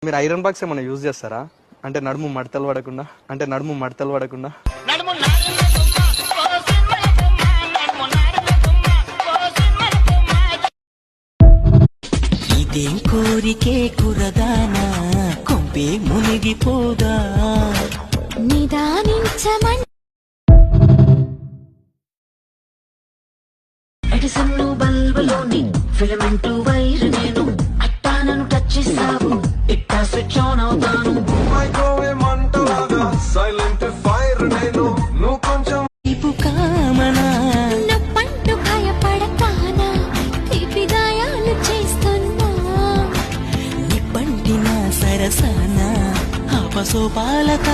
మీరు iron box ఏమైనా use చేస్తారా? అంటే నడుము మడతలు పడకుండా ఇదేం కోరికే కురదానా కొంపే మునిగిపోదా నిదానించమని ఎడిసన్ బల్బులోని ఫిలమెంట్ వైర్ నేను అట్టానను టచ్ చేస్తావు ఇట్టా స్విచ్ ఆన్ అవుతాను సైలెంట్ ఫైర్ నేను నువ్వు కొంచెం ఇపు కామనా నొప్పంటూ భయపడతానా తీపి గాయాలు చేస్తున్నా నిప్పంటిన సరసన ఆపసోపాలత